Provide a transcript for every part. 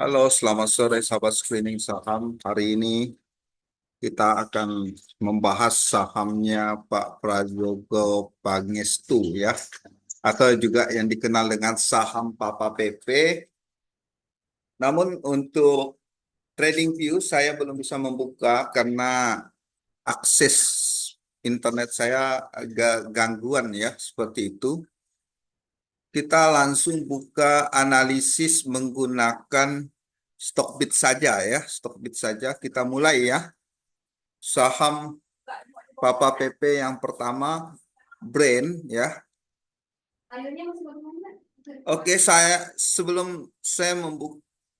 Halo, selamat sore sahabat screening saham. Hari ini kita akan membahas sahamnya Pak Prajogo Pangestu ya, atau juga yang dikenal dengan saham Papa PP. Namun untuk trading view saya belum bisa membuka karena akses internet saya agak gangguan ya, seperti itu. Kita langsung buka analisis menggunakan Stockbit saja ya, Stockbit saja. Kita mulai ya. Saham Papa PP yang pertama, Brain ya. Oke, sebelum saya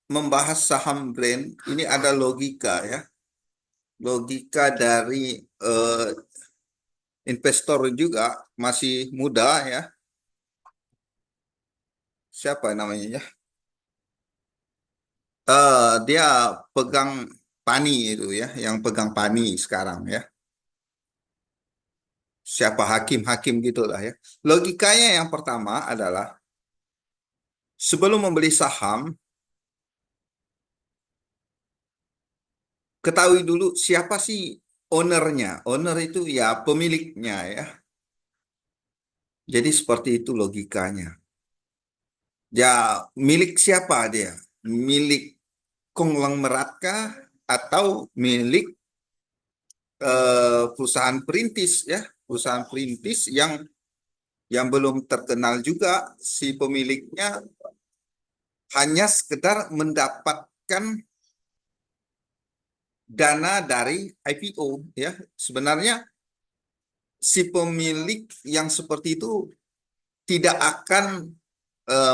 membahas saham Brain, ini ada logika ya. Logika dari investor juga masih muda ya. Siapa namanya ya? Dia pegang Pani itu ya, yang pegang Pani sekarang ya. Siapa hakim-hakim gitulah ya. Logikanya yang pertama adalah sebelum membeli saham, ketahui dulu siapa sih ownernya. Owner itu ya pemiliknya ya. Jadi seperti itu logikanya. Ya milik siapa dia? Milik konglomerat kah atau milik perusahaan perintis ya? Perusahaan perintis yang belum terkenal juga si pemiliknya hanya sekedar mendapatkan dana dari IPO ya. Sebenarnya si pemilik yang seperti itu tidak akan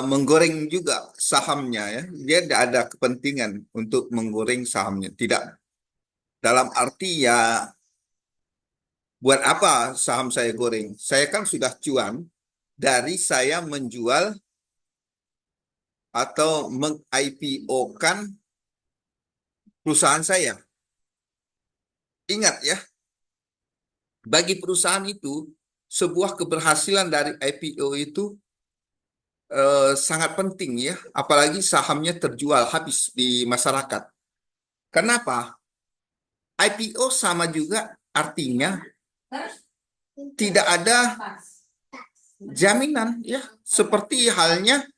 menggoreng juga sahamnya ya. Dia tidak ada kepentingan untuk menggoreng sahamnya. Tidak. Dalam arti ya buat apa saham saya goreng? Saya kan sudah cuan dari saya menjual atau meng-IPO-kan perusahaan saya. Ingat ya, bagi perusahaan itu sebuah keberhasilan dari IPO itu sangat penting ya, apalagi sahamnya terjual habis di masyarakat. Kenapa? IPO sama juga artinya tidak ada jaminan ya, seperti halnya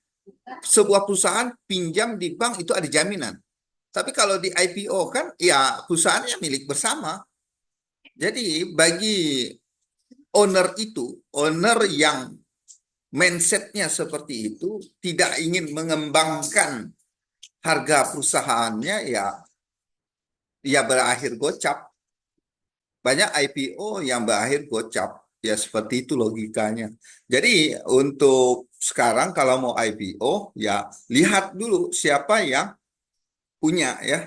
sebuah perusahaan pinjam di bank itu ada jaminan. Tapi kalau di IPO kan ya perusahaannya milik bersama. Jadi bagi owner yang mindsetnya seperti itu, tidak ingin mengembangkan harga perusahaannya ya berakhir gocap. Banyak IPO yang berakhir gocap. Ya seperti itu logikanya. Jadi untuk sekarang kalau mau IPO ya lihat dulu siapa yang punya ya.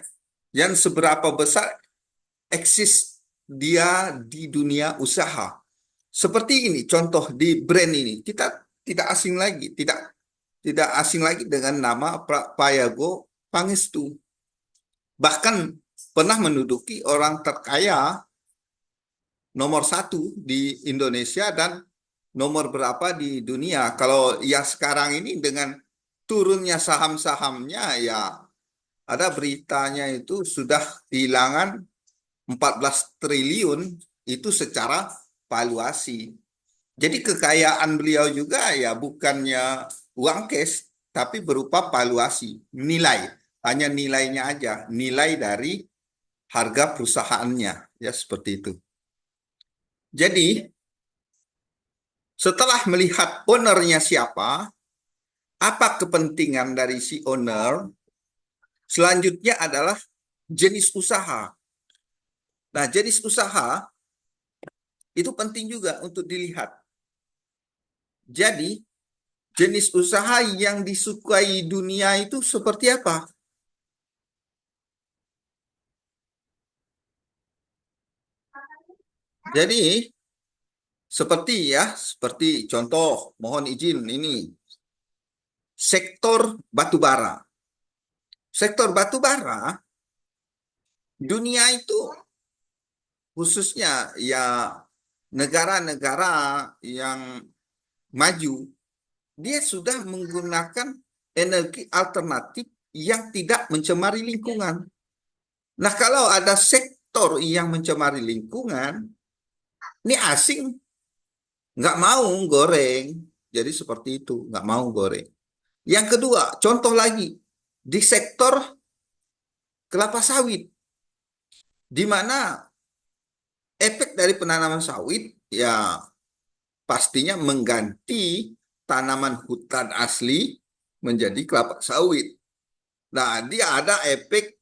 Yang seberapa besar eksis dia di dunia usaha. Seperti ini contoh di brand ini. Kita tidak asing lagi, tidak asing lagi dengan nama Prayogo Pangestu. Bahkan pernah menduduki orang terkaya nomor satu di Indonesia dan nomor berapa di dunia. Kalau yang sekarang ini dengan turunnya saham-sahamnya ya ada beritanya itu sudah kehilangan 14 triliun itu secara valuasi. Jadi kekayaan beliau juga ya bukannya uang cash, tapi berupa valuasi, nilai. Hanya nilainya aja, nilai dari harga perusahaannya. Ya seperti itu. Jadi setelah melihat ownernya siapa, apa kepentingan dari si owner, selanjutnya adalah jenis usaha. Nah, jenis usaha itu penting juga untuk dilihat. Jadi, jenis usaha yang disukai dunia itu seperti apa? Jadi, seperti contoh, mohon izin ini, sektor batubara. Sektor batubara, dunia itu khususnya ya negara-negara yang maju, dia sudah menggunakan energi alternatif yang tidak mencemari lingkungan. Nah, kalau ada sektor yang mencemari lingkungan, ini asing nggak mau goreng. Jadi seperti itu, nggak mau goreng. Yang kedua, contoh lagi, di sektor kelapa sawit, di mana efek dari penanaman sawit ya pastinya mengganti tanaman hutan asli menjadi kelapa sawit. Nah, dia ada efek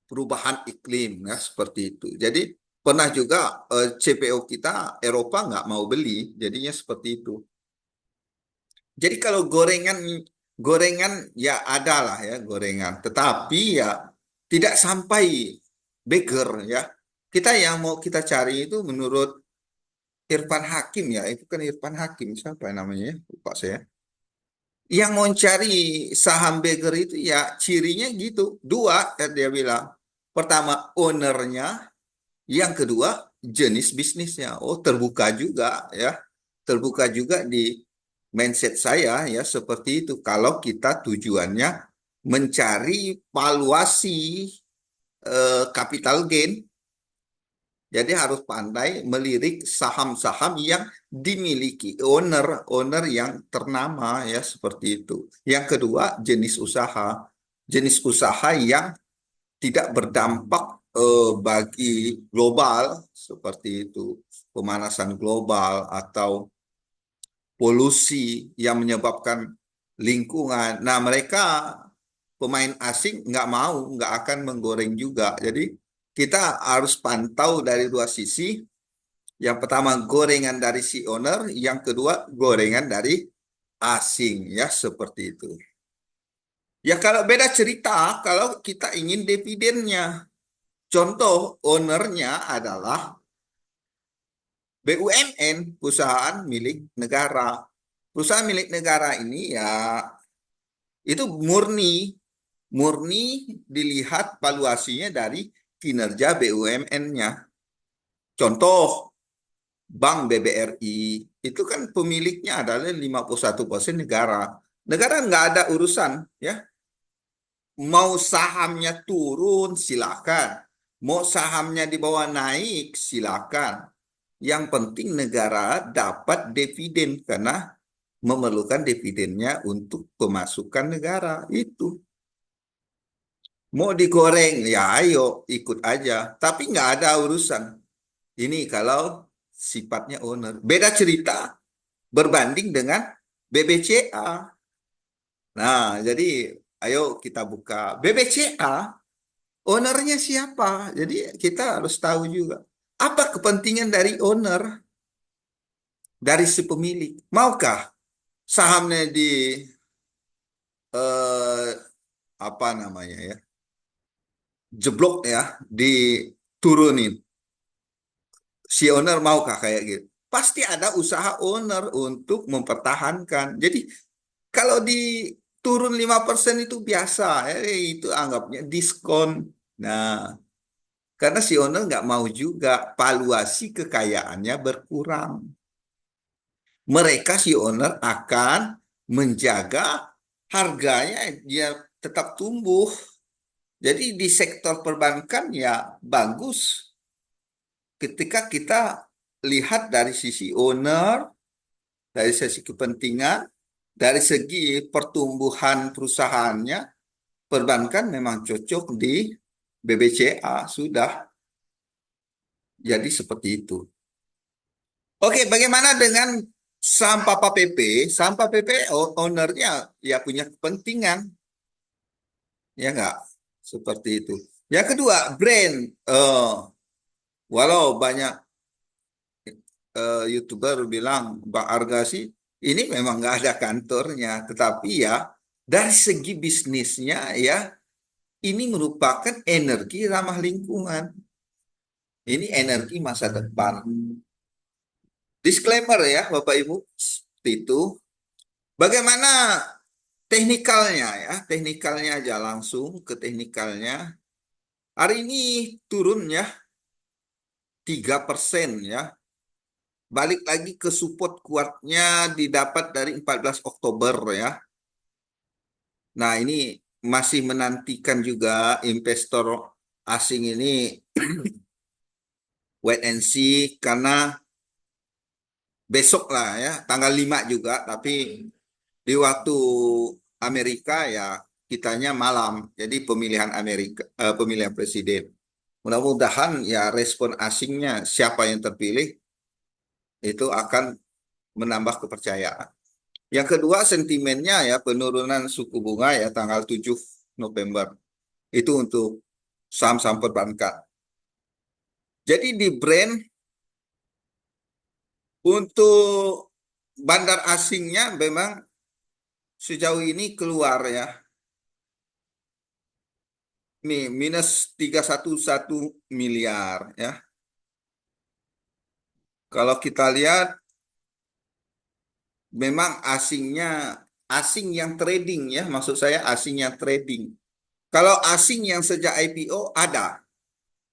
perubahan iklim ya seperti itu. Jadi pernah juga CPO kita Eropa nggak mau beli, jadinya seperti itu. Jadi kalau gorengan gorengan ya ada lah ya gorengan, tetapi ya tidak sampai beger ya. Kita yang mau kita cari itu menurut Irfan Hakim ya, itu kan Irfan Hakim siapa namanya ya? Lupa saya. Yang mau cari saham Beger itu ya cirinya gitu. Dua kan dia bilang. Pertama ownernya, yang kedua jenis bisnisnya. Oh terbuka juga ya. Terbuka juga di mindset saya ya seperti itu. Kalau kita tujuannya mencari valuasi capital gain, jadi harus pandai melirik saham-saham yang dimiliki owner yang ternama ya seperti itu. Yang kedua jenis usaha yang tidak berdampak bagi global seperti itu, pemanasan global atau polusi yang menyebabkan lingkungan. Nah mereka pemain asing nggak akan menggoreng juga. Jadi kita harus pantau dari dua sisi. Yang pertama gorengan dari si owner, yang kedua gorengan dari asing ya seperti itu. Ya kalau beda cerita kalau kita ingin dividennya. Contoh ownernya adalah BUMN, perusahaan milik negara. Perusahaan milik negara ini ya itu murni dilihat valuasinya dari kinerja BUMN-nya. Contoh Bank BBRI itu kan pemiliknya adalah 51% negara. Negara nggak ada urusan ya. Mau sahamnya turun silakan. Mau sahamnya di bawah naik silakan. Yang penting negara dapat dividen karena memerlukan dividennya untuk pemasukan negara itu. Mau digoreng ya ayo ikut aja. Tapi nggak ada urusan. Ini kalau sifatnya owner. Beda cerita berbanding dengan BBCA. Nah, jadi ayo kita buka BBCA, ownernya siapa? Jadi kita harus tahu juga. Apa kepentingan dari owner, dari si pemilik? Maukah sahamnya di eh, apa namanya ya, jeblok ya, diturunin? Si owner maukah kayak gitu? Pasti ada usaha owner untuk mempertahankan. Jadi kalau diturun 5% itu biasa, itu anggapnya diskon. Nah, karena si owner nggak mau juga valuasi kekayaannya berkurang. Mereka si owner akan menjaga harganya dia tetap tumbuh. Jadi di sektor perbankan ya bagus ketika kita lihat dari sisi owner, dari sisi kepentingan, dari segi pertumbuhan perusahaannya, perbankan memang cocok di BBCA sudah. Jadi seperti itu. Oke, bagaimana dengan saham Papa PP? Saham Papa PP ownernya ya punya kepentingan, ya enggak? Seperti itu. Yang kedua, brand. Walau banyak YouTuber bilang Bang Argasi ini memang nggak ada kantornya, tetapi ya dari segi bisnisnya ya ini merupakan energi ramah lingkungan. Ini energi masa depan. Disclaimer ya Bapak Ibu, seperti itu. Bagaimana teknikalnya ya, teknikalnya aja langsung ke teknikalnya. Hari ini turun ya 3% ya. Balik lagi ke support kuatnya didapat dari 14 Oktober ya. Nah, ini masih menantikan juga investor asing ini wait and see karena besok lah ya, tanggal 5 juga, tapi di waktu Amerika ya kitanya malam. Jadi pemilihan pemilihan presiden. Mudah-mudahan ya respon asingnya siapa yang terpilih itu akan menambah kepercayaan. Yang kedua sentimennya ya penurunan suku bunga ya tanggal 7 November. Itu untuk saham-saham perbankan. Jadi di brand untuk bandar asingnya memang sejauh ini keluar ya. Nih minus 311 miliar ya. Kalau kita lihat memang asing yang trading ya, maksud saya asing yang trading. Kalau asing yang sejak IPO ada.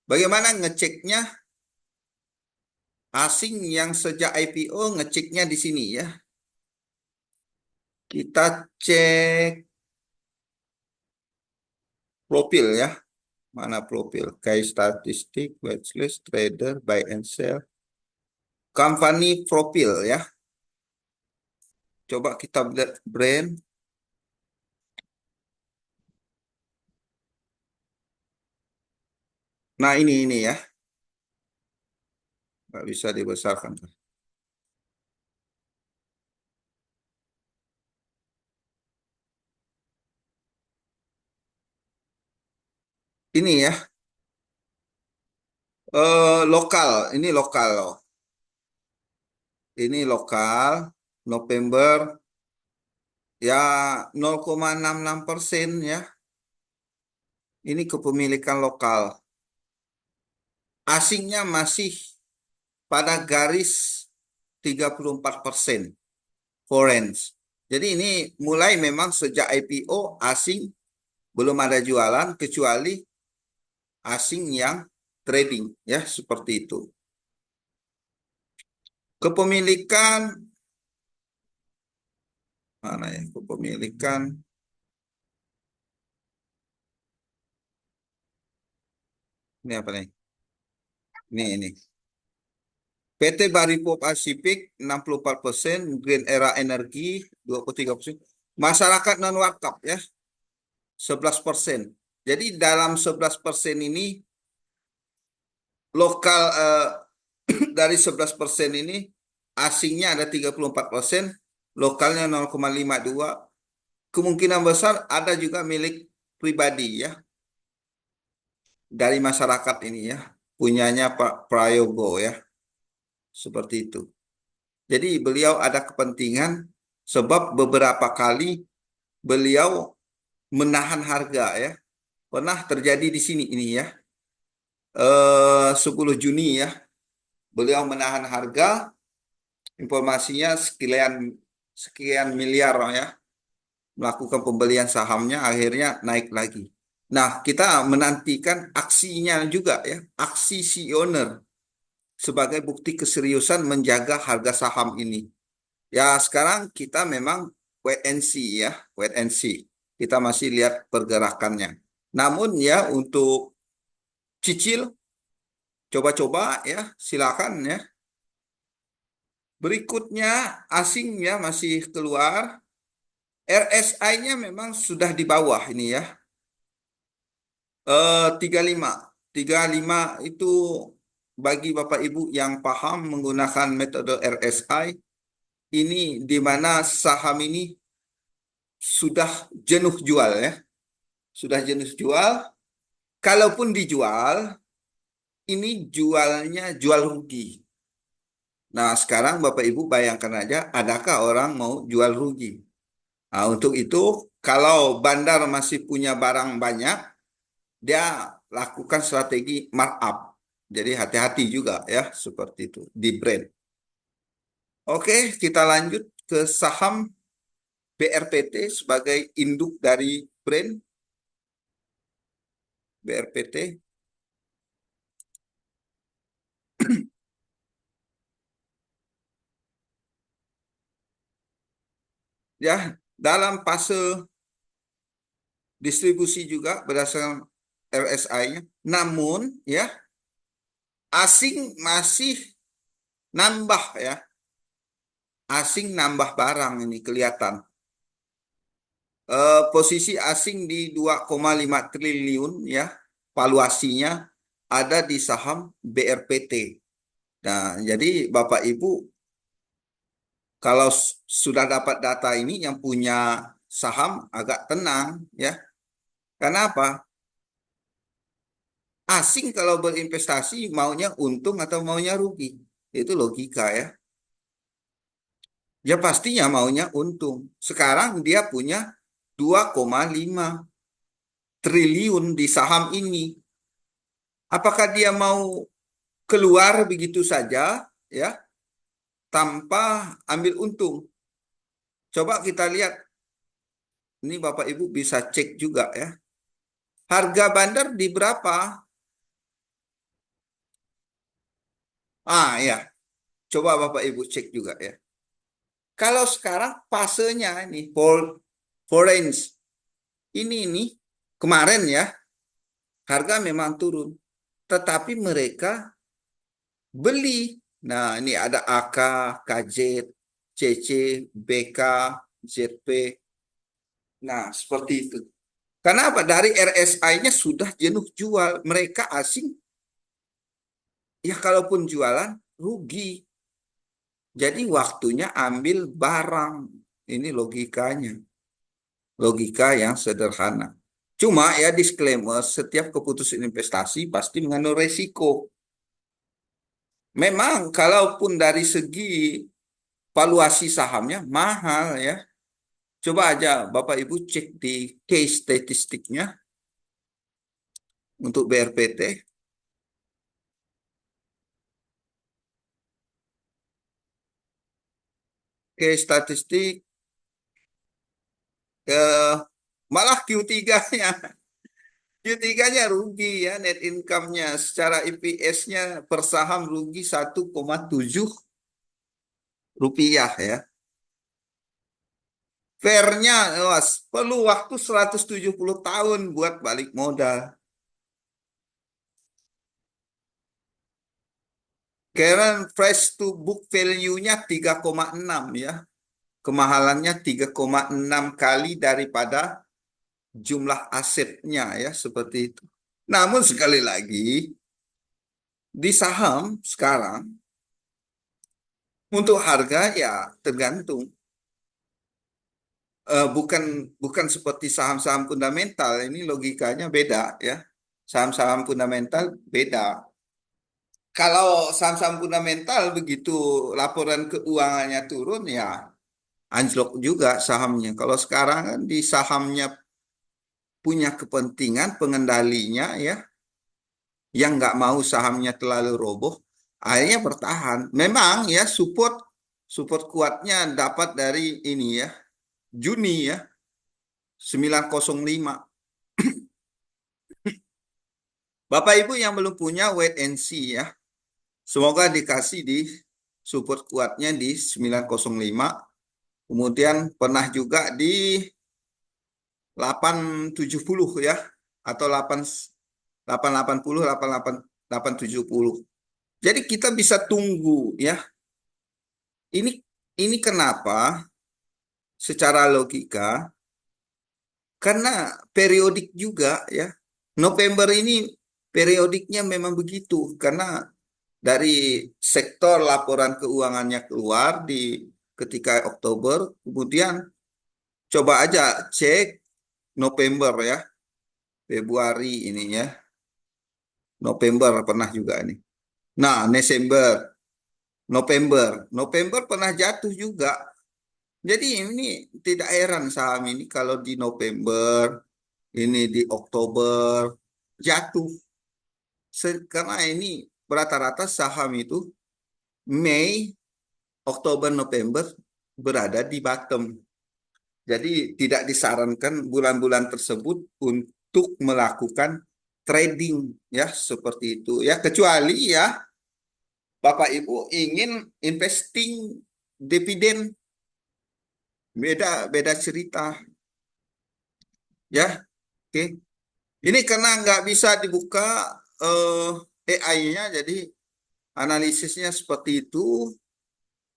Bagaimana ngeceknya? Asing yang sejak IPO ngeceknya di sini ya. Kita cek profil ya. Mana profil? Kayak statistik, watchlist, trader, buy and sell. Company profil ya. Coba kita lihat brand. Nah ini ya. Nggak bisa dibesarkan. Ini ya. Lokal. Ini lokal loh. Ini lokal. November ya 0,66% ya. Ini kepemilikan lokal. Asingnya masih pada garis 34% foreign. Jadi ini mulai memang sejak IPO asing belum ada jualan kecuali asing yang trading ya seperti itu. Kepemilikan mana ya? Kepemilikan ini apa nih? Ini. PT Baripo Pasifik 64%, Green Era Energi 23%, masyarakat non wakaf ya 11%. Jadi dalam 11% ini lokal dari 11% ini asingnya ada 34%, lokalnya 0,52. Kemungkinan besar ada juga milik pribadi ya dari masyarakat ini ya. Punyanya Pak Prayogo ya. Seperti itu. Jadi beliau ada kepentingan sebab beberapa kali beliau menahan harga ya. Pernah terjadi di sini ini ya. 10 Juni ya. Beliau menahan harga informasinya sekian sekian miliar ya. Melakukan pembelian sahamnya akhirnya naik lagi. Nah, kita menantikan aksinya juga ya. Aksi si owner sebagai bukti keseriusan menjaga harga saham ini. Ya, sekarang kita memang wait and see ya, wait and see. Kita masih lihat pergerakannya. Namun ya untuk cicil, coba-coba ya, silakan ya. Berikutnya asingnya masih keluar. RSI-nya memang sudah di bawah ini ya. 35. 35 itu bagi Bapak Ibu yang paham menggunakan metode RSI, ini di mana saham ini sudah jenuh jual ya. Sudah jenuh jual. Kalaupun dijual, ini jualnya jual rugi. Nah, sekarang Bapak Ibu bayangkan aja, adakah orang mau jual rugi? Nah, untuk itu, kalau bandar masih punya barang banyak, dia lakukan strategi markup. Jadi hati-hati juga ya, seperti itu di brand. Oke, kita lanjut ke saham BRPT sebagai induk dari brand BRPT. Ya, dalam fase distribusi juga berdasarkan RSI-nya. Namun ya asing masih nambah ya. Asing nambah barang ini kelihatan. Posisi asing di 2,5 triliun ya. Valuasinya ada di saham BRPT. Nah, jadi Bapak Ibu kalau sudah dapat data ini yang punya saham agak tenang ya. Kenapa? Asing kalau berinvestasi maunya untung atau maunya rugi. Itu logika ya. Ya pastinya maunya untung. Sekarang dia punya 2,5 triliun di saham ini. Apakah dia mau keluar begitu saja ya tanpa ambil untung? Coba kita lihat. Ini Bapak Ibu bisa cek juga ya. Harga bandar di berapa? Ya, coba Bapak Ibu cek juga ya. Kalau sekarang fasenya ini foreign ini kemarin ya harga memang turun, tetapi mereka beli. Nah, ini ada AK, KZ, CC, BK, ZP. Nah, seperti itu. Kenapa? Dari RSI-nya sudah jenuh jual. Mereka asing, ya kalaupun jualan, rugi. Jadi waktunya ambil barang. Ini logikanya. Logika yang sederhana. Cuma ya disclaimer, setiap keputusan investasi pasti mengandung resiko. Memang kalaupun dari segi valuasi sahamnya mahal ya. Coba aja Bapak Ibu cek di case statistiknya untuk BRPT. Case statistik eh, malah Q3-nya. Q3-nya rugi ya net income-nya. Secara EPS-nya per saham rugi 1,7 rupiah ya. Fairnya luas, perlu waktu 170 tahun buat balik modal. Current price to book value-nya 3,6 ya. Kemahalannya 3,6 kali daripada jumlah asetnya ya seperti itu. Namun sekali lagi di saham sekarang untuk harga ya tergantung. Bukan bukan seperti saham-saham fundamental. Ini logikanya beda ya. Saham-saham fundamental beda. Kalau saham-saham fundamental begitu laporan keuangannya turun ya anjlok juga sahamnya. Kalau sekarang kan di sahamnya punya kepentingan pengendalinya ya yang nggak mau sahamnya terlalu roboh, akhirnya bertahan. Memang ya support support kuatnya dapat dari ini ya Juni ya 905. Bapak Ibu yang belum punya wait and see ya. Semoga dikasih di support kuatnya di 905. Kemudian pernah juga di 870 ya atau 880 870. Jadi kita bisa tunggu ya. Ini ini kenapa secara logika karena periodik juga ya. November ini periodiknya memang begitu karena dari sektor laporan keuangannya keluar di ketika Oktober, kemudian coba aja cek November ya, Februari ini ya, November pernah juga nih. Nah, November pernah jatuh juga. Jadi ini tidak heran saham ini kalau di November, ini di Oktober jatuh. Karena ini rata-rata saham itu Mei, Oktober, November berada di bottom. Jadi tidak disarankan bulan-bulan tersebut untuk melakukan trading ya seperti itu ya kecuali ya Bapak Ibu ingin investing dividen beda beda cerita ya. Oke. Ini karena nggak bisa dibuka AI-nya, jadi analisisnya seperti itu.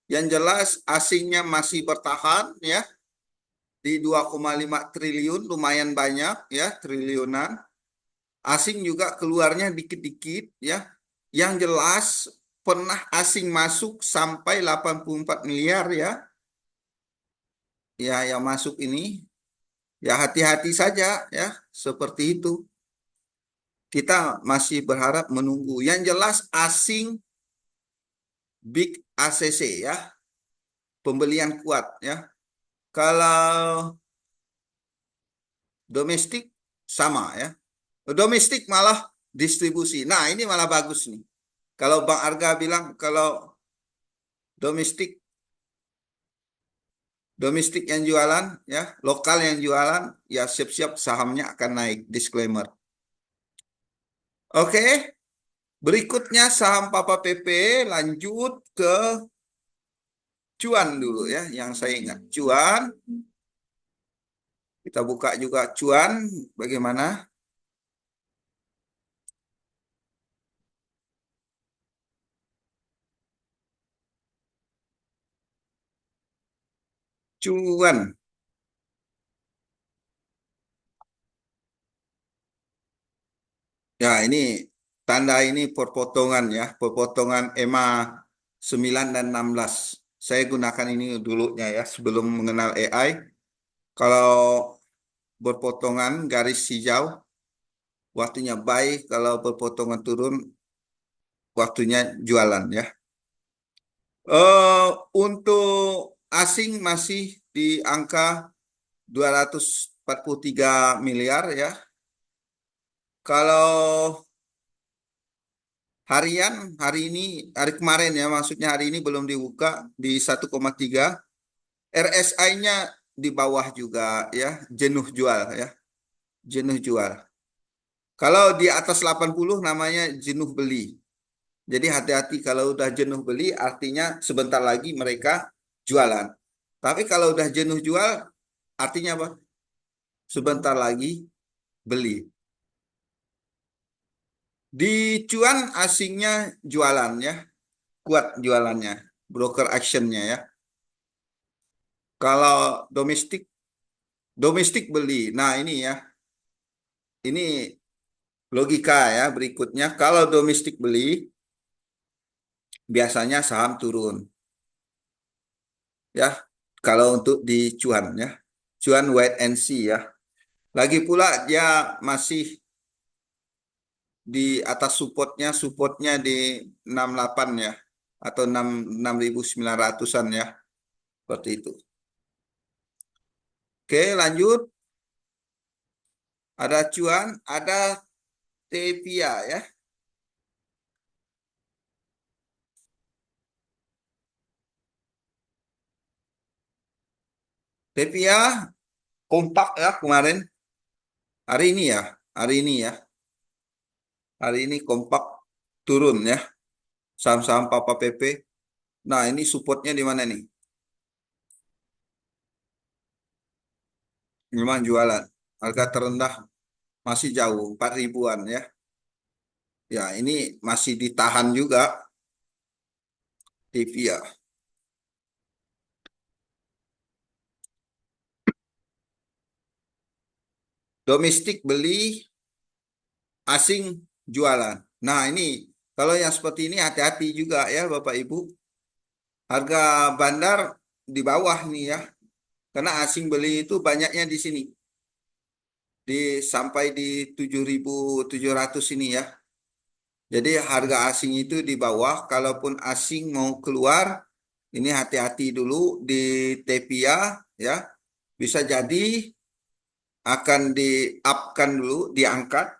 Yang jelas asingnya masih bertahan ya di 2,5 triliun, lumayan banyak ya, triliunan. Asing juga keluarnya dikit-dikit ya. Yang jelas pernah asing masuk sampai 84 miliar ya. Ya, yang masuk ini ya hati-hati saja ya, seperti itu. Kita masih berharap menunggu. Yang jelas asing big ACC ya, pembelian kuat ya. Kalau domestik sama ya. Domestik malah distribusi. Nah, ini malah bagus nih. Kalau Bang Arga bilang kalau domestik domestik yang jualan ya, lokal yang jualan ya siap-siap sahamnya akan naik. Disclaimer. Oke, berikutnya saham Papa PP lanjut ke cuan dulu ya, yang saya ingat. Cuan, kita buka juga cuan bagaimana? Cuan. Ya, ini tanda ini perpotongan ya, perpotongan EMA 9 dan 16. Saya gunakan ini dulunya ya, sebelum mengenal AI. Kalau berpotongan garis hijau, waktunya buy, kalau berpotongan turun, waktunya jualan ya. Untuk asing masih di angka 243 miliar ya. Kalau harian, hari ini, hari kemarin ya, maksudnya hari ini belum dibuka di 1,3. RSI-nya di bawah juga ya, jenuh jual ya, jenuh jual. Kalau di atas 80 namanya jenuh beli. Jadi hati-hati kalau udah jenuh beli artinya sebentar lagi mereka jualan. Tapi kalau udah jenuh jual artinya apa? Sebentar lagi beli. Di cuan asingnya jualan ya, kuat jualannya, broker actionnya ya. Kalau domestik, domestik beli. Nah ini ya, ini logika ya berikutnya. Kalau domestik beli, biasanya saham turun ya. Kalau untuk di cuan ya, cuan wait and see ya. Lagi pula dia masih di atas supportnya di 68 ya, atau 6.900-an ya, seperti itu. Oke, lanjut. Ada cuan, ada Tepia ya. Tepia kompak ya kemarin. Hari ini ya, hari ini ya. Hari ini kompak turun ya. Saham-saham Papa PP. Nah, ini supportnya di mana nih? Memang jualan. Harga terendah masih jauh, 4 ribuan ya. Ya, ini masih ditahan juga Tepia. Domestik beli, asing jualan. Nah, ini kalau yang seperti ini hati-hati juga ya Bapak Ibu. Harga bandar di bawah nih ya. Karena asing beli itu banyaknya di sini. Sampai di 7.700 ini ya. Jadi harga asing itu di bawah. Kalaupun asing mau keluar, ini hati-hati dulu di Tepia ya. Bisa jadi akan di-up-kan dulu, diangkat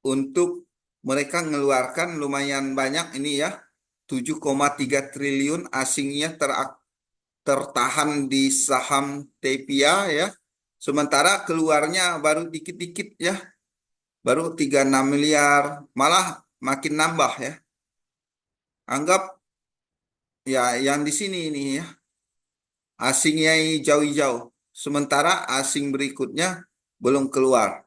untuk mereka mengeluarkan lumayan banyak ini ya. 7,3 triliun asingnya tertahan di saham Tepia ya. Sementara keluarnya baru dikit-dikit ya. Baru 36 miliar, malah makin nambah ya. Anggap ya yang di sini ini ya. Asingnya jauh-jauh. Sementara asing berikutnya belum keluar.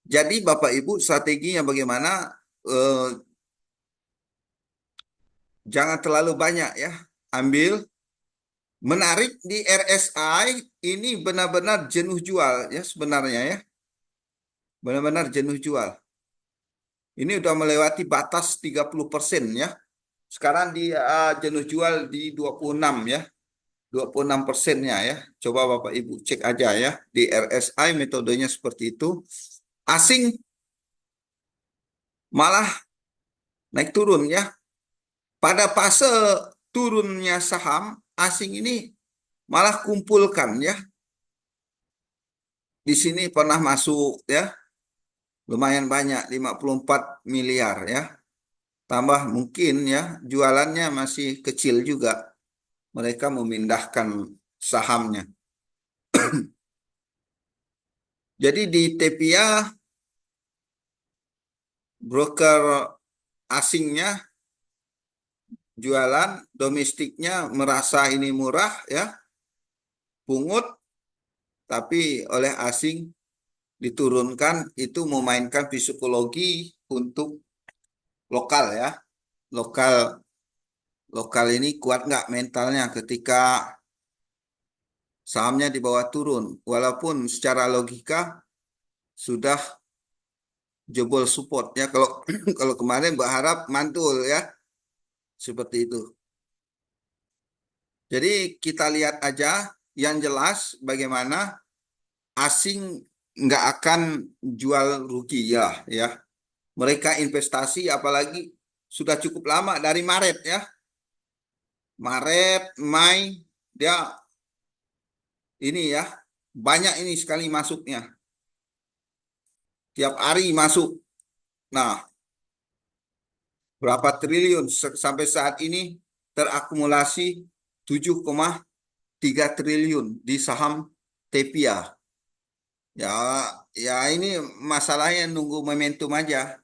Jadi Bapak Ibu strateginya bagaimana? Eh, jangan terlalu banyak ya. Ambil, menarik di RSI ini benar-benar jenuh jual ya sebenarnya ya. Benar-benar jenuh jual. Ini udah melewati batas 30% ya. Sekarang dia jenuh jual di 26 ya. 26%-nya ya. Coba Bapak Ibu cek aja ya. Di RSI metodenya seperti itu. Asing malah naik turun ya. Pada fase turunnya saham, asing ini malah kumpulkan ya. Di sini pernah masuk ya. Lumayan banyak, 54 miliar ya. Tambah mungkin ya, jualannya masih kecil juga. Mereka memindahkan sahamnya. Jadi di Tepia, broker asingnya jualan, domestiknya merasa ini murah ya, pungut, tapi oleh asing diturunkan, itu memainkan psikologi untuk lokal ya. Lokal lokal ini kuat nggak mentalnya ketika sahamnya di bawah turun, walaupun secara logika sudah jebol support ya. Kalau kalau kemarin berharap mantul ya, seperti itu. Jadi kita lihat aja yang jelas bagaimana asing nggak akan jual rugi ya, ya. Mereka investasi apalagi sudah cukup lama dari Maret ya. Maret, Mei dia ini ya banyak ini sekali masuknya. Tiap hari masuk. Nah, berapa triliun sampai saat ini terakumulasi 7,3 triliun di saham Tepia. Ya, ya ini masalahnya nunggu momentum aja.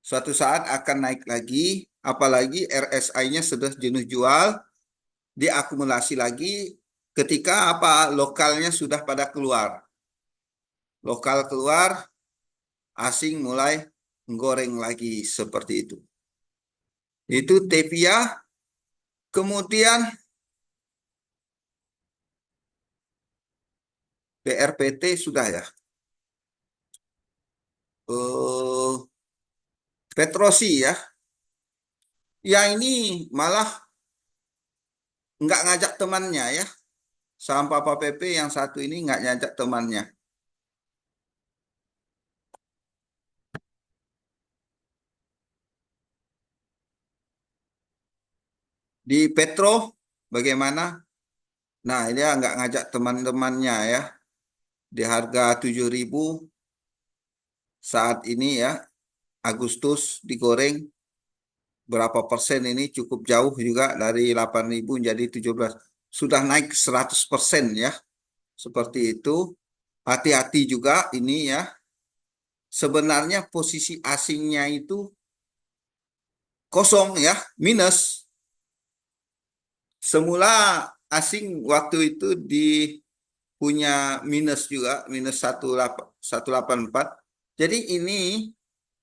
Suatu saat akan naik lagi, apalagi RSI-nya sudah jenuh jual, diakumulasi lagi ketika apa lokalnya sudah pada keluar. Lokal keluar, asing mulai menggoreng lagi seperti itu. Itu Tepia, kemudian BRPT sudah ya. Eh, Petrosi ya. Ya ini malah nggak ngajak temannya ya. Saham Papa PP yang satu ini nggak ngajak temannya. Di Petro bagaimana? Nah, ini nggak ngajak teman-temannya ya. Di harga 7.000 saat ini ya, Agustus digoreng berapa persen ini cukup jauh juga dari 8.000 jadi 17. Sudah naik 100% ya. Seperti itu. Hati-hati juga ini ya. Sebenarnya posisi asingnya itu kosong ya, minus. Semula asing waktu itu di punya minus juga, minus 184. Jadi ini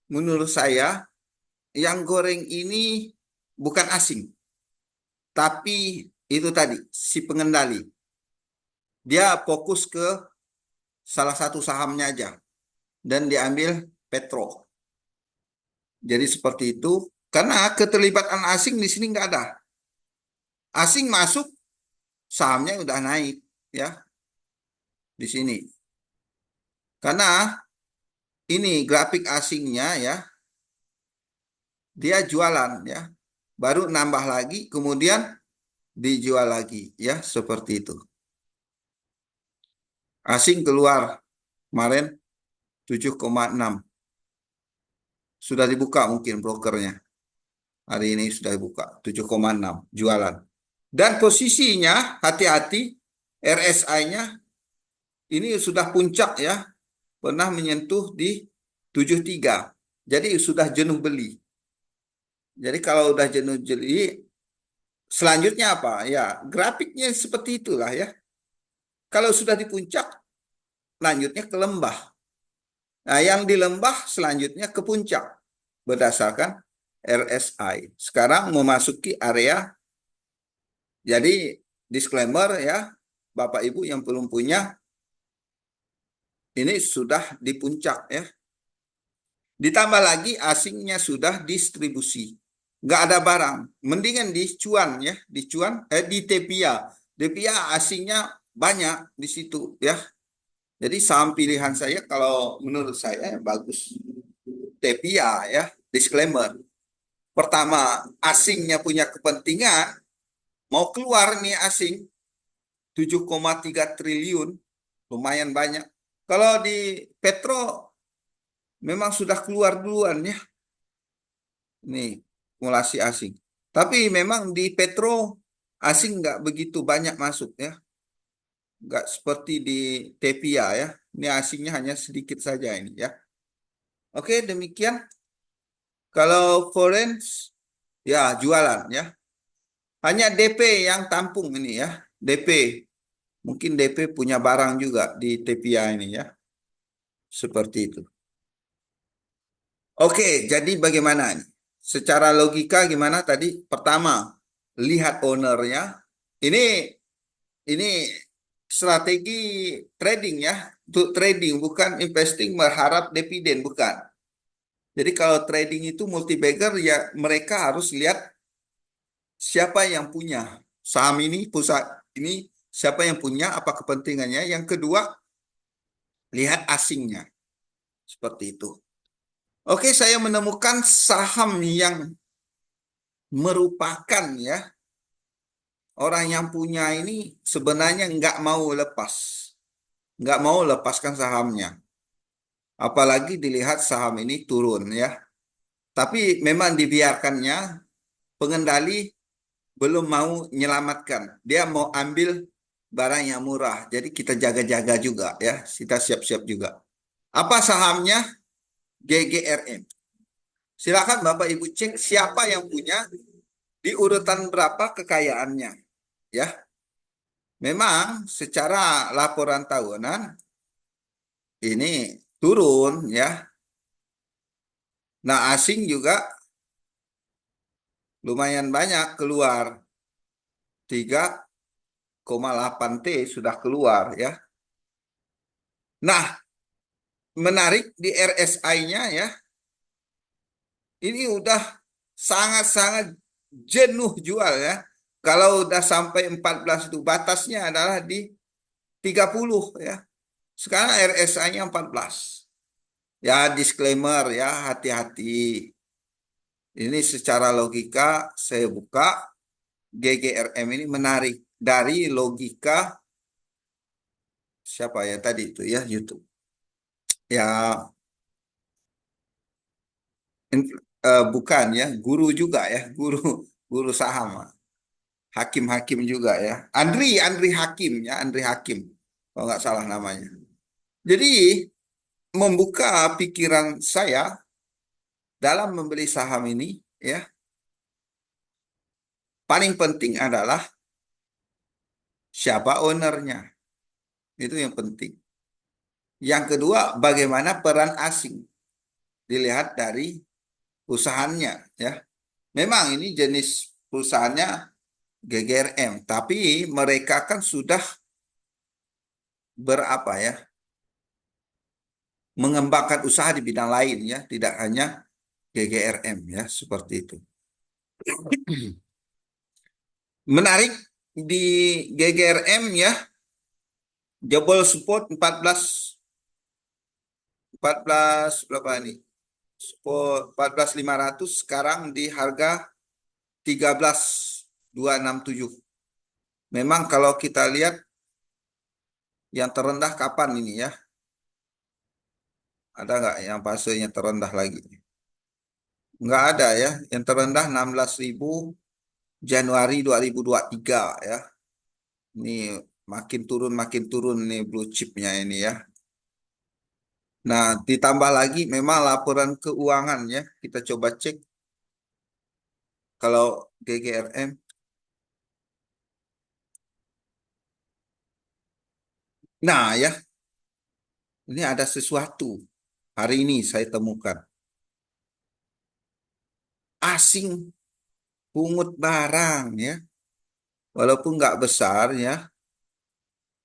menurut saya yang goreng ini bukan asing, tapi itu tadi si pengendali. Dia fokus ke salah satu sahamnya aja dan diambil Petro. Jadi seperti itu karena keterlibatan asing di sini nggak ada. Asing masuk sahamnya udah naik ya di sini. Karena ini grafik asingnya ya, dia jualan ya. Baru nambah lagi kemudian dijual lagi ya, seperti itu. Asing keluar kemarin 7,6. Sudah dibuka mungkin brokernya. Hari ini sudah dibuka 7,6 jualan. Dan posisinya hati-hati RSI-nya ini sudah puncak ya. Pernah menyentuh di 73. Jadi sudah jenuh beli. Jadi kalau udah jenuh beli, selanjutnya apa? Ya, grafiknya seperti itulah ya. Kalau sudah di puncak, lanjutnya ke lembah. Nah, yang di lembah selanjutnya ke puncak berdasarkan RSI. Sekarang memasuki area, jadi disclaimer ya, Bapak Ibu yang belum punya, ini sudah di puncak ya. Ditambah lagi asingnya sudah distribusi. Nggak ada barang. Mendingan di cuan ya, di Tepia. Tepia asingnya banyak di situ ya. Jadi saham pilihan saya kalau menurut saya bagus Tepia ya. Disclaimer. Pertama, asingnya punya kepentingan mau keluar nih asing 7,3 triliun, lumayan banyak. Kalau di Petro memang sudah keluar duluan ya. Nih, akumulasi asing. Tapi memang di Petro asing nggak begitu banyak masuk ya. Nggak seperti di Tepia ya. Ini asingnya hanya sedikit saja ini ya. Oke, demikian. Kalau foreign ya jualan ya. Hanya DP yang tampung ini ya. DP. Mungkin DP punya barang juga di Tepia ini ya. Seperti itu. Oke, jadi bagaimana nih? Secara logika gimana tadi? Pertama, lihat ownernya. Ini ini strategi trading ya. Untuk trading bukan investing berharap dividen bukan. Jadi kalau trading itu multi bagger ya mereka harus lihat siapa yang punya saham ini, pusat ini, siapa yang punya, apa kepentingannya. Yang kedua, lihat asingnya. Seperti itu. Oke, saya menemukan saham yang merupakan ya orang yang punya ini sebenarnya nggak mau lepaskan sahamnya. Apalagi dilihat saham ini turun ya. Tapi memang dibiarkannya pengendali belum mau menyelamatkan. Dia mau ambil barang yang murah. Jadi kita jaga-jaga juga ya. Kita siap-siap juga. Apa sahamnya? GGRM. Silakan Bapak Ibu cek siapa yang punya di urutan berapa kekayaannya ya. Memang secara laporan tahunan ini turun ya. Nah, asing juga lumayan banyak keluar. 3,8 T sudah keluar ya. Nah, menarik di RSI-nya ya. Ini udah sangat-sangat jenuh jual ya. Kalau udah sampai 14 itu batasnya adalah di 30 ya. Sekarang RSI-nya 14. Ya disclaimer ya, hati-hati. Ini secara logika saya buka GGRM ini menarik dari logika siapa ya tadi itu ya YouTube. Ya bukan ya, guru juga ya, guru guru saham, hakim-hakim juga ya. Andri Hakim ya, Andri Hakim kalau nggak salah namanya. Jadi membuka pikiran saya dalam membeli saham ini ya, paling penting adalah siapa ownernya. Itu yang penting. Yang kedua, bagaimana peran asing dilihat dari usahanya ya. Memang ini jenis perusahaannya GGRM, tapi mereka kan sudah berapa ya, mengembangkan usaha di bidang lain ya, tidak hanya GGRM ya, seperti itu. Menarik di GGRM ya, jebol support 14 berapa ini? Support 14.500 sekarang di harga 13.267. Memang kalau kita lihat yang terendah kapan ini ya? Ada nggak yang fasenya terendah lagi? Nggak ada ya. Yang terendah 16.000 Januari 2023 ya. Ini makin turun nih blue chipnya ini ya. Nah, ditambah lagi memang laporan keuangan ya. Kita coba cek kalau GGRM. Nah ya, ini ada sesuatu. Hari ini saya temukan. Asing pungut barang ya. Walaupun nggak besar ya.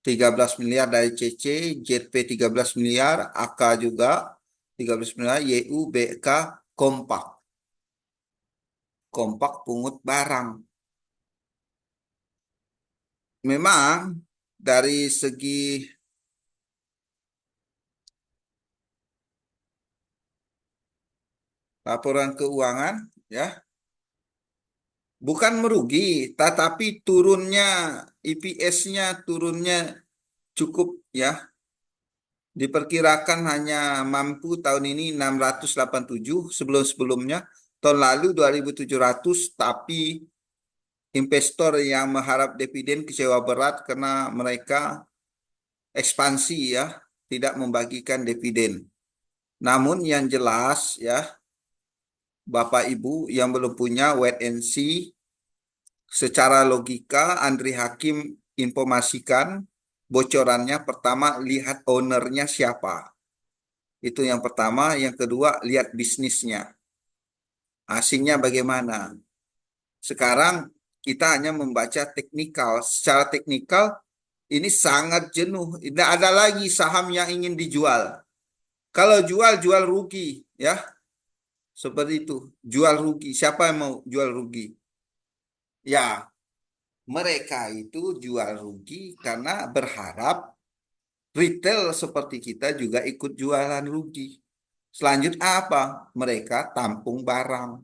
13 miliar dari CC, JP 13 miliar, AK juga 13 miliar, YU, BK, Kompak. Kompak pungut barang. Memang dari segi laporan keuangan ya bukan merugi, tetapi turunnya EPS-nya turunnya cukup ya. Diperkirakan hanya mampu tahun ini 687 sebelum-sebelumnya. Tahun lalu 2.700, tapi investor yang mengharap dividen kecewa berat karena mereka ekspansi ya, tidak membagikan dividen. Namun yang jelas ya, Bapak Ibu yang belum punya wait and see, secara logika Andri Hakim informasikan bocorannya pertama lihat ownernya siapa. Itu yang pertama, yang kedua lihat bisnisnya. Asingnya bagaimana? Sekarang kita hanya membaca teknikal. Secara teknikal ini sangat jenuh. Tidak ada lagi saham yang ingin dijual. Kalau jual, jual rugi, ya. Seperti itu. Jual rugi. Siapa yang mau jual rugi? Ya, mereka itu jual rugi karena berharap retail seperti kita juga ikut jualan rugi. Selanjutnya apa? Mereka tampung barang.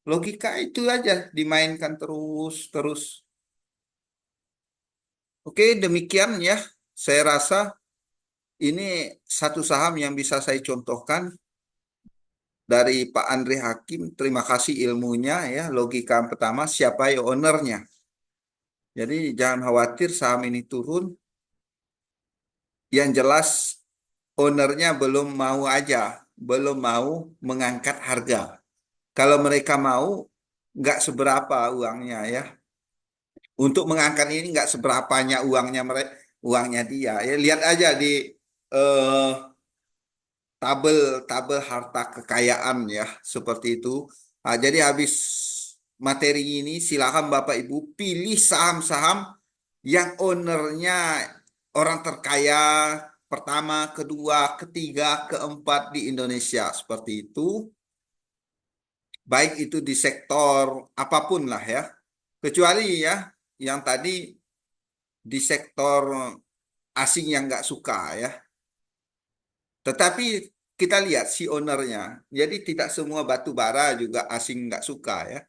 Logika itu aja dimainkan terus, terus. Oke, demikian ya. Saya rasa ini satu saham yang bisa saya contohkan dari Pak Andri Hakim. Terima kasih ilmunya ya. Logika yang pertama, siapa ya ownernya. Jadi jangan khawatir saham ini turun. Yang jelas ownernya belum mau aja, belum mau mengangkat harga. Kalau mereka mau, nggak seberapa uangnya ya. Untuk mengangkat ini nggak seberapanya uangnya mereka, uangnya dia. Ya lihat aja di eh, tabel tabel harta kekayaan ya seperti itu. Nah, jadi habis materi ini silakan Bapak Ibu pilih saham-saham yang ownernya orang terkaya pertama, kedua, ketiga, keempat di Indonesia seperti itu. Baik itu di sektor apapun lah ya. Kecuali ya yang tadi di sektor asing yang nggak suka ya. Tetapi kita lihat si ownernya. Jadi tidak semua batu bara juga asing nggak suka ya.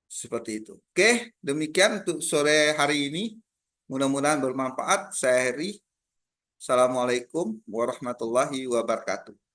Seperti itu. Oke, demikian untuk sore hari ini. Mudah-mudahan bermanfaat. Saya Heri. Assalamualaikum warahmatullahi wabarakatuh.